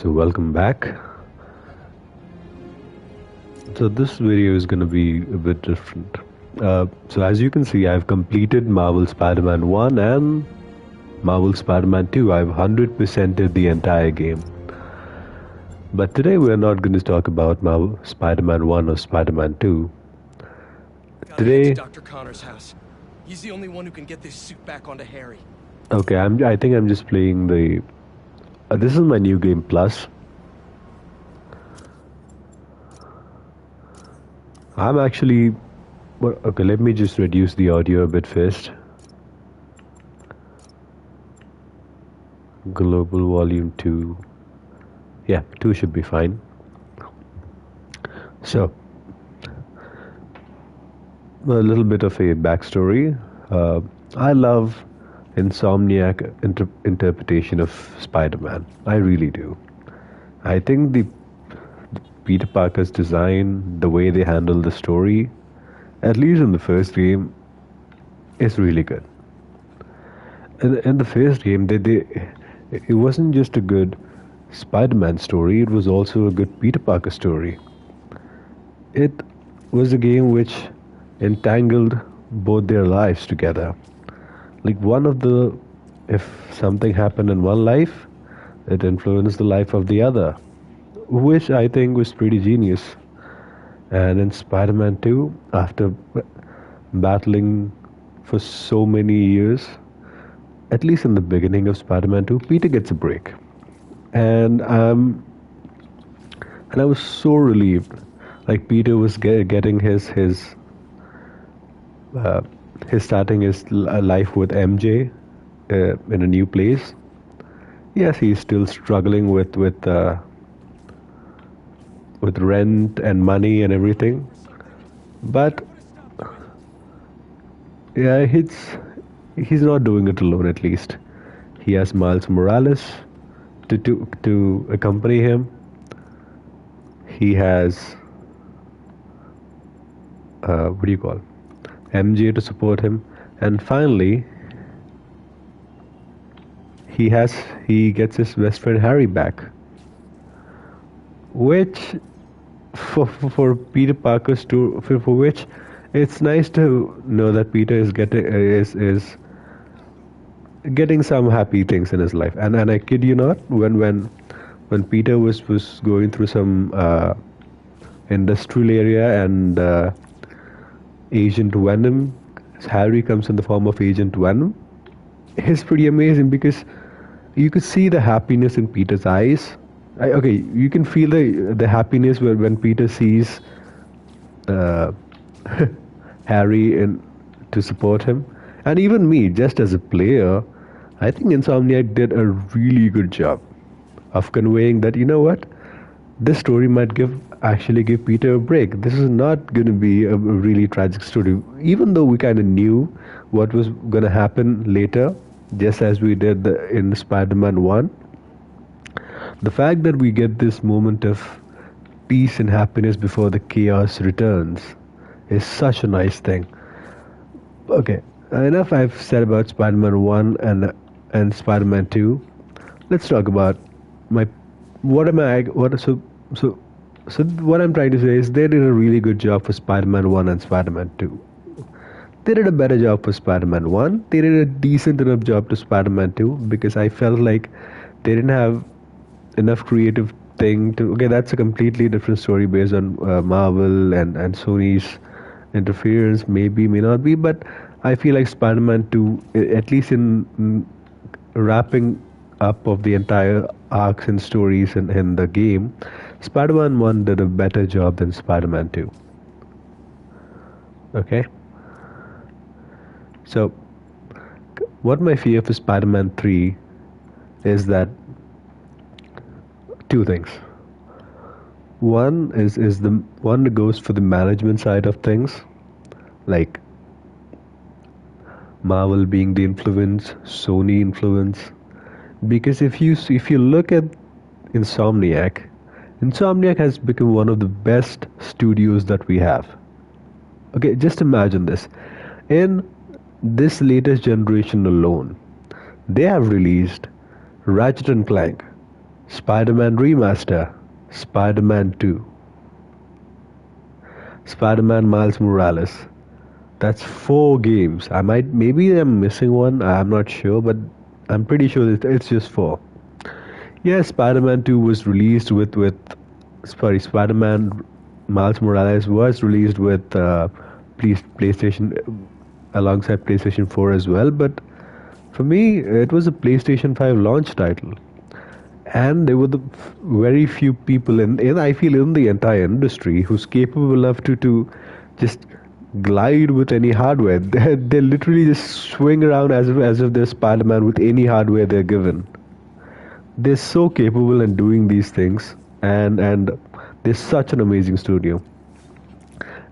So welcome back. So this video is going to be a bit different. So as you can see, I've completed Marvel Spider-Man 1 and Marvel Spider-Man 2. I've 100%ed the entire game. But today we're not going to talk about Marvel Spider-Man 1 or Spider-Man 2. Gotta head to Dr. Connor's house. He's the only one who can get this suit back onto Harry. Okay, I think I'm just playing the... this is my new game plus. I'm actually... Well, okay, let me just reduce the audio a bit first. Global volume 2. Yeah, 2 should be fine. So, a little bit of a backstory. I love Insomniac interpretation of Spider-Man. I really do. I think the Peter Parker's design, the way they handle the story, at least in the first game, is really good. In the first game, it wasn't just a good Spider-Man story, it was also a good Peter Parker story. It was a game which entangled both their lives together. Like if something happened in one life, it influenced the life of the other, which I think was pretty genius. And in Spider-Man 2, after battling for so many years, at least in the beginning of Spider-Man 2, Peter gets a break. And I was so relieved. Like Peter was getting his starting his life with MJ in a new place. Yes, he's still struggling with rent and money and everything, but yeah, he's not doing it alone. At least he has Miles Morales to accompany him. He has what do you call MJ to support him, and finally he gets his best friend Harry back, which for Peter Parker's tour, for which it's nice to know that Peter is getting some happy things in his life. And I kid you not, when Peter was going through some industrial area and Agent Venom, Harry comes in the form of Agent Venom. It's pretty amazing because you could see the happiness in Peter's eyes. Okay, you can feel the happiness when Peter sees Harry to support him. And even me, just as a player, I think Insomniac did a really good job of conveying that, you know what, this story might actually give Peter a break. This is not going to be a really tragic story, even though we kind of knew what was going to happen later, just as we did in Spider-Man 1. The fact that we get this moment of peace and happiness before the chaos returns is such a nice thing. Okay, enough I've said about Spider-Man 1 and Spider-Man 2. Let's talk about what I'm trying to say is they did a really good job for Spider-Man 1 and Spider-Man 2. They did a better job for Spider-Man 1. They did a decent enough job to Spider-Man 2 because I felt like they didn't have enough creative thing to... Okay, that's a completely different story based on Marvel and Sony's interference. Maybe, may not be, but I feel like Spider-Man 2, at least in wrapping up of the entire arcs and stories in the game, Spider-Man 1 did a better job than Spider-Man 2. Okay? So, what my fear for Spider-Man 3 is that two things. One is the one that goes for the management side of things, like Marvel being the influence, Sony influence. Because if you look at Insomniac has become one of the best studios that we have. Okay, just imagine this. In this latest generation alone, they have released Ratchet and Clank, Spider-Man Remaster, Spider-Man 2, Spider-Man Miles Morales. That's four games. Maybe I'm missing one. I'm not sure, but I'm pretty sure that it's just four. Yes, Spider-Man 2 was released with sorry, Spider-Man Miles Morales was released with PlayStation alongside PlayStation 4 as well, but for me it was a PlayStation 5 launch title. And there were the very few people in I feel in the entire industry who's capable enough to just glide with any hardware. They literally just swing around as if they're Spider-Man with any hardware they're given. They're so capable in doing these things, and they're such an amazing studio.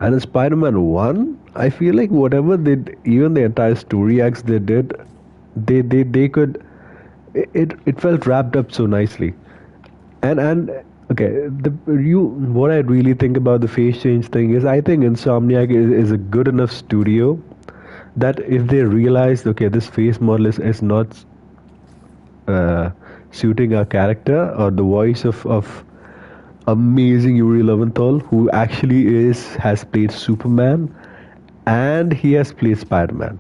And in Spider-Man 1, I feel like whatever they even the entire story acts they did, they could it felt wrapped up so nicely. And okay, the you what I really think about the face change thing is I think Insomniac is a good enough studio that if they realize okay this face model is not uh, suiting our character or the voice of amazing Yuri Lowenthal, who actually has played Superman and he has played Spider-Man.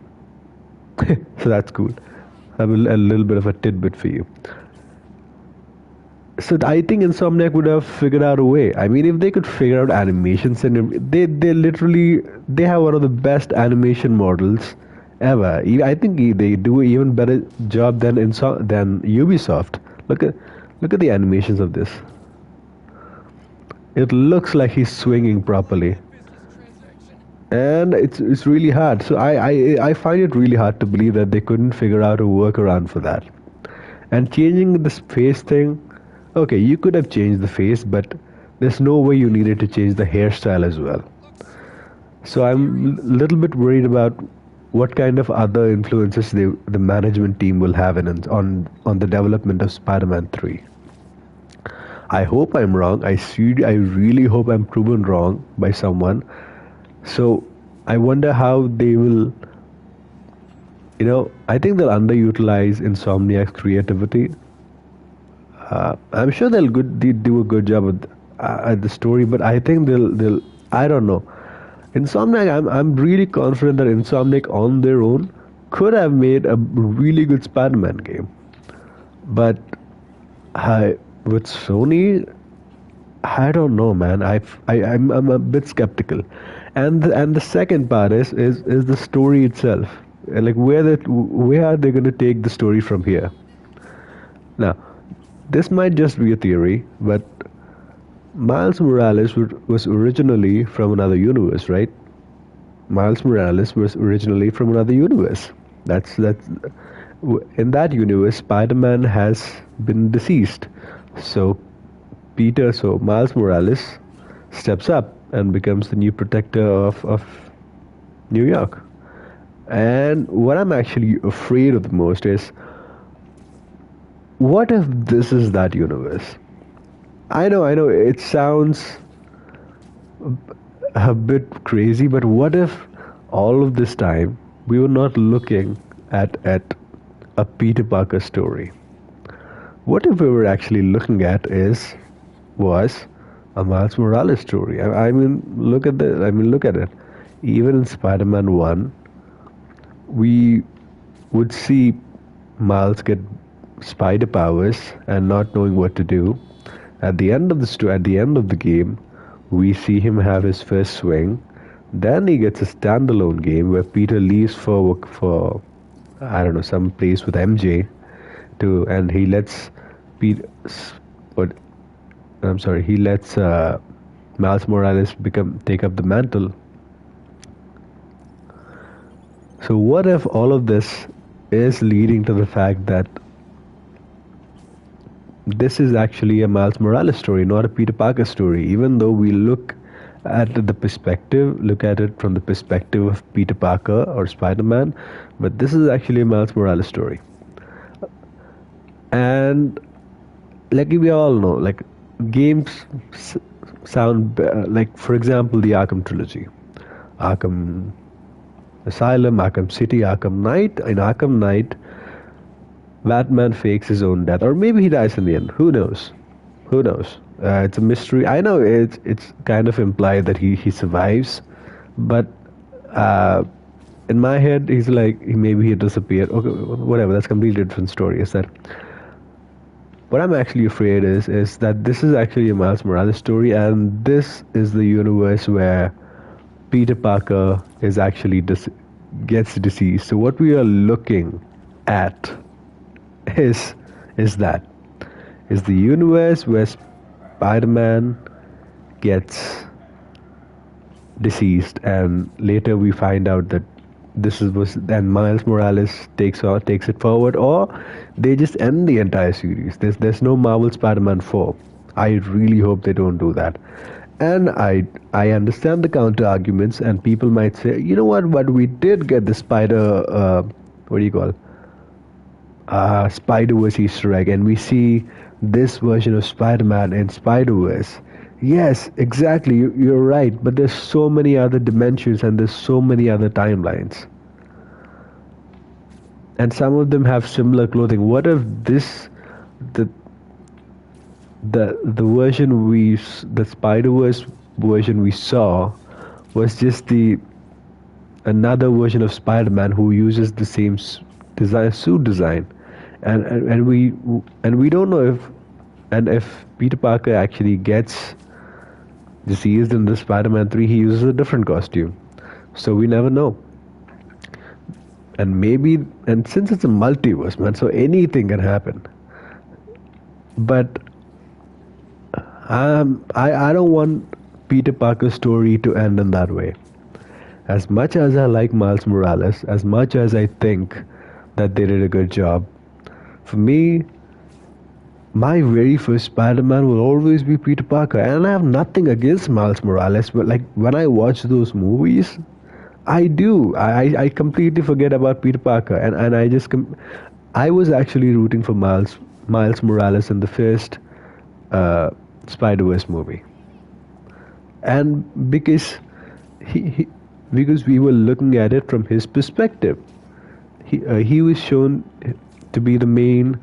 So that's cool. I have a little bit of a tidbit for you. So I think Insomniac would have figured out a way. I mean, if they could figure out animations and they literally they have one of the best animation models ever. I think they do an even better job than Ubisoft. Look at the animations of this. It looks like he's swinging properly, and it's really hard. So I find it really hard to believe that they couldn't figure out a workaround for that. And changing this face thing, okay, you could have changed the face, but there's no way you needed to change the hairstyle as well. So I'm a little bit worried about what kind of other influences the management team will have on the development of Spider-Man 3. I hope I'm wrong. I really hope I'm proven wrong by someone. So I wonder how they will. I think they'll underutilize Insomniac's creativity. I'm sure they do a good job at the story, but I think they'll. I don't know. Insomniac. I'm really confident that Insomniac on their own could have made a really good Spider-Man game, but with Sony, I don't know, man. I'm a bit skeptical, and the second part is the story itself. Like where are they going to take the story from here? Now, this might just be a theory, but Miles Morales was originally from another universe, right? Miles Morales was originally from another universe. That's in that universe, Spider-Man has been deceased. So Miles Morales steps up and becomes the new protector of New York. And what I'm actually afraid of the most is what if this is that universe? I know, it sounds a bit crazy, but what if all of this time we were not looking at a Peter Parker story? What if we were actually looking at was a Miles Morales story? I mean, look at it. Even in Spider-Man 1, we would see Miles get spider powers and not knowing what to do. At the end of the game, we see him have his first swing. Then he gets a standalone game where Peter leaves for I don't know some place with MJ and he lets Peter. But I'm sorry, he lets Miles Morales take up the mantle. So what if all of this is leading to the fact that this is actually a Miles Morales story, not a Peter Parker story, even though we look at it from the perspective of Peter Parker or Spider-Man, but this is actually a Miles Morales story. And like we all know, like games sound like, for example, the Arkham trilogy, Arkham Asylum, Arkham City, Arkham Knight. In Arkham Knight, Batman fakes his own death, or maybe he dies in the end. Who knows? Who knows? It's a mystery. I know it's kind of implied that he survives, but uh, in my head he's like maybe he disappeared. Okay, whatever. That's a completely different story. Is that what I'm actually afraid is that this is actually a Miles Morales story, and this is the universe where Peter Parker is actually gets deceased. So what we are looking at is is that is the universe where Spider-Man gets deceased, and later we find out that this is was then Miles Morales takes it forward, or they just end the entire series. There's no Marvel Spider-Man 4. I really hope they don't do that. And I understand the counter arguments, and people might say, you know what? But we did get the what do you call Spider-Verse Easter egg, and we see this version of Spider-Man in Spider-Verse. Yes, exactly. You're right. But there's so many other dimensions, and there's so many other timelines, and some of them have similar clothing. What if the the version the Spider-Verse version we saw was just the another version of Spider-Man who uses the same suit design, and we don't know if Peter Parker actually gets deceased in the Spider-Man 3, he uses a different costume, so we never know. And maybe, and since it's a multiverse, man, so anything can happen. But I don't want Peter Parker's story to end in that way. As much as I like Miles Morales, as much as I think that they did a good job, for me, my very first Spider-Man will always be Peter Parker. And I have nothing against Miles Morales, but like when I watch those movies, I do. I completely forget about Peter Parker, and I just I was actually rooting for Miles Morales in the first Spider-Verse movie, and because we were looking at it from his perspective, he was shown to be the main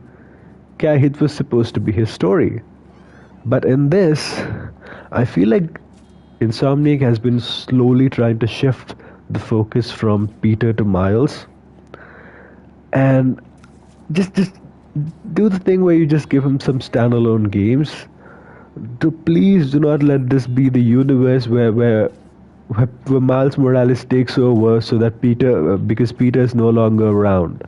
guy. It was supposed to be his story, but in this, I feel like Insomniac has been slowly trying to shift the focus from Peter to Miles, and just do the thing where you just give him some standalone games. Please do not let this be the universe where Miles Morales takes over, so that because Peter is no longer around,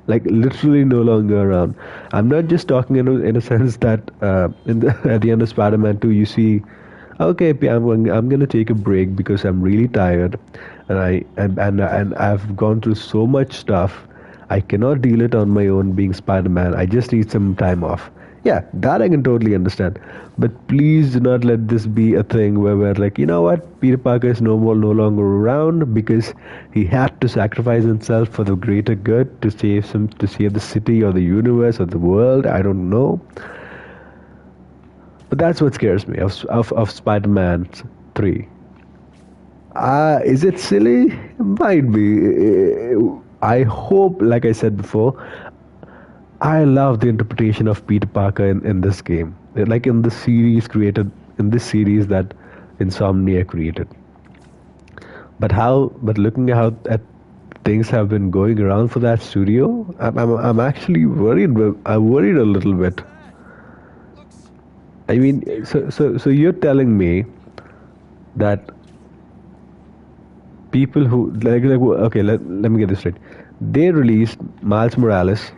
like literally no longer around. I'm not just talking in a sense that at the end of Spider-Man 2 you see, okay, I'm gonna take a break because I'm really tired, and I've gone through so much stuff. I cannot deal it on my own being Spider-Man. I just need some time off. Yeah, that I can totally understand. But please do not let this be a thing where we're like, you know what, Peter Parker is no longer around because he had to sacrifice himself for the greater good to save the city or the universe or the world. I don't know. But that's what scares me of Spider-Man 3. Is it silly? Might be. I hope, like I said before, I love the interpretation of Peter Parker in this game. Like in this series that Insomnia created. But looking at how things have been going around for that studio, I'm actually worried. I'm worried a little bit. I mean, so you're telling me that people who okay, let me get this straight. They released Miles Morales,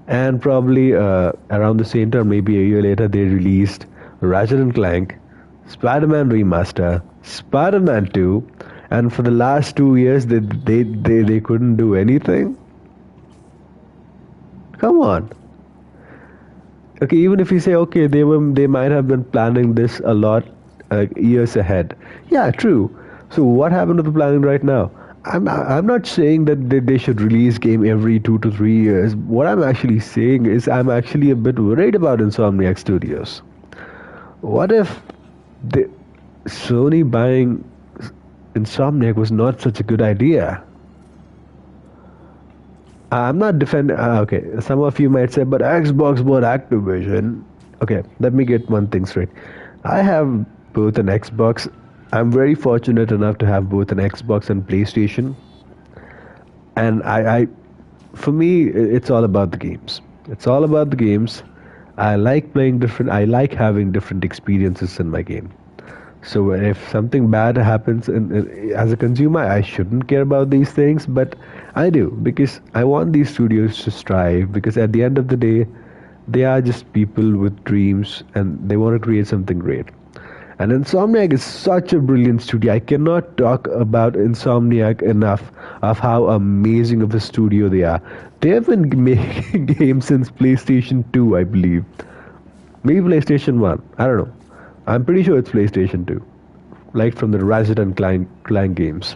and probably around the same time, maybe a year later, they released Ratchet and Clank, Spider-Man Remaster, Spider-Man 2, and for the last 2 years, they couldn't do anything. Come on. Okay, even if you say okay, they might have been planning this a lot years ahead. Yeah, true. So what happened to the planning right now? I'm not saying that they should release game every 2 to 3 years. What I'm actually saying is I'm actually a bit worried about Insomniac Studios. What if Sony buying Insomniac was not such a good idea? I'm not defending. Okay, some of you might say, but Xbox bought Activision. Okay, let me get one thing straight. I have both an Xbox. I'm very fortunate enough to have both an Xbox and PlayStation. And for me, it's all about the games. It's all about the games. I like playing different. I like having different experiences in my game. So if something bad happens as a consumer, I shouldn't care about these things, but I do because I want these studios to strive because at the end of the day, they are just people with dreams and they want to create something great. And Insomniac is such a brilliant studio. I cannot talk about Insomniac enough of how amazing of a studio they are. They have been making games since PlayStation 2, I believe. Maybe PlayStation 1. I don't know. I'm pretty sure it's PlayStation 2. Like from the Ratchet and Clank games.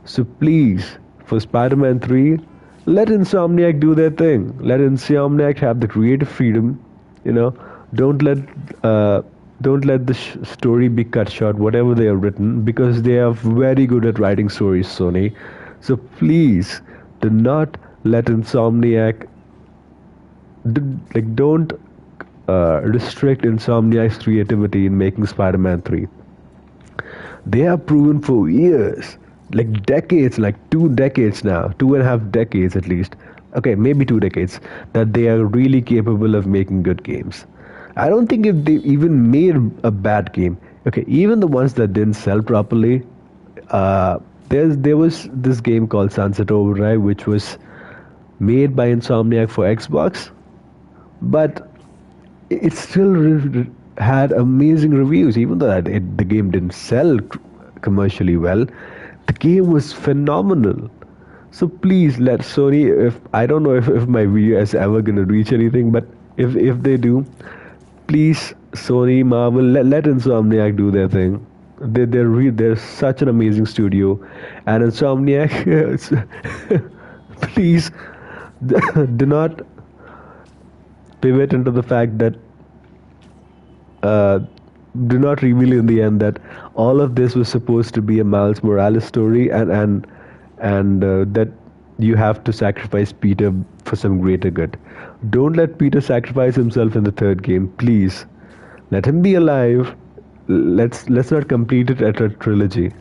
So please, for Spider-Man 3, let Insomniac do their thing. Let Insomniac have the creative freedom. You know, don't let uh, don't let the story be cut short. Whatever they have written, because they are very good at writing stories, Sony. So please, do not let Insomniac don't restrict Insomniac's creativity in making Spider-Man 3. They have proven for years, like decades, like 2 decades now, 2.5 decades at least. Okay, maybe 2 decades, that they are really capable of making good games. I don't think if they even made a bad game. Okay, even the ones that didn't sell properly. There was this game called Sunset Overdrive, which was made by Insomniac for Xbox, but it still had amazing reviews, even though the game didn't sell commercially well. The game was phenomenal. So please let Sony. If I don't know if my video is ever gonna reach anything, but if they do, please Sony, Marvel, let Insomniac do their thing. They're such an amazing studio, and Insomniac, please do not pivot into the fact that uh, do not reveal in the end that all of this was supposed to be a Miles Morales story and that you have to sacrifice Peter for some greater good. Don't let Peter sacrifice himself in the third game, please. Let him be alive. Let's not complete it at a trilogy,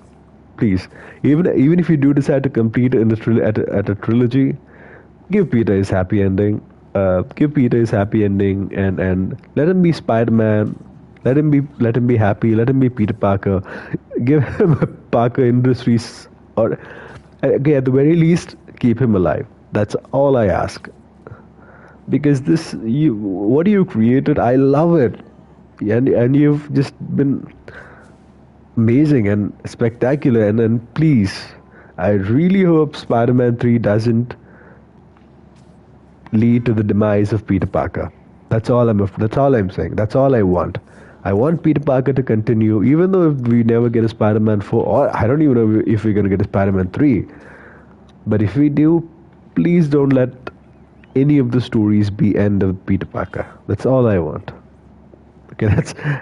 please. Even if you do decide to complete it in at a trilogy, give Peter his happy ending. Give Peter his happy ending and let him be Spider-Man. Let him be happy. Let him be Peter Parker. Give him a Parker Industries, or okay, at the very least, keep him alive. That's all I ask. Because what you created, I love it, and you've just been amazing and spectacular. And please, I really hope Spider-Man 3 doesn't lead to the demise of Peter Parker. That's all I'm saying. That's all I want. I want Peter Parker to continue, even though if we never get a Spider-Man 4, or I don't even know if we're gonna get a Spider-Man 3. But if we do, please don't let any of the stories be end of Peter Parker. That's all I want. Okay,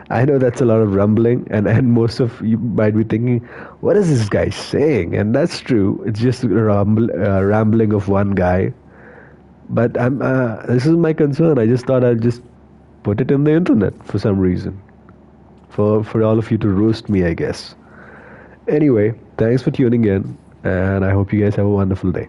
I know that's a lot of rumbling, and most of you might be thinking, what is this guy saying? And that's true. It's just a rambling of one guy. But this is my concern. I just thought I'd just put it in the internet for some reason. For all of you to roast me, I guess. Anyway, thanks for tuning in, and I hope you guys have a wonderful day.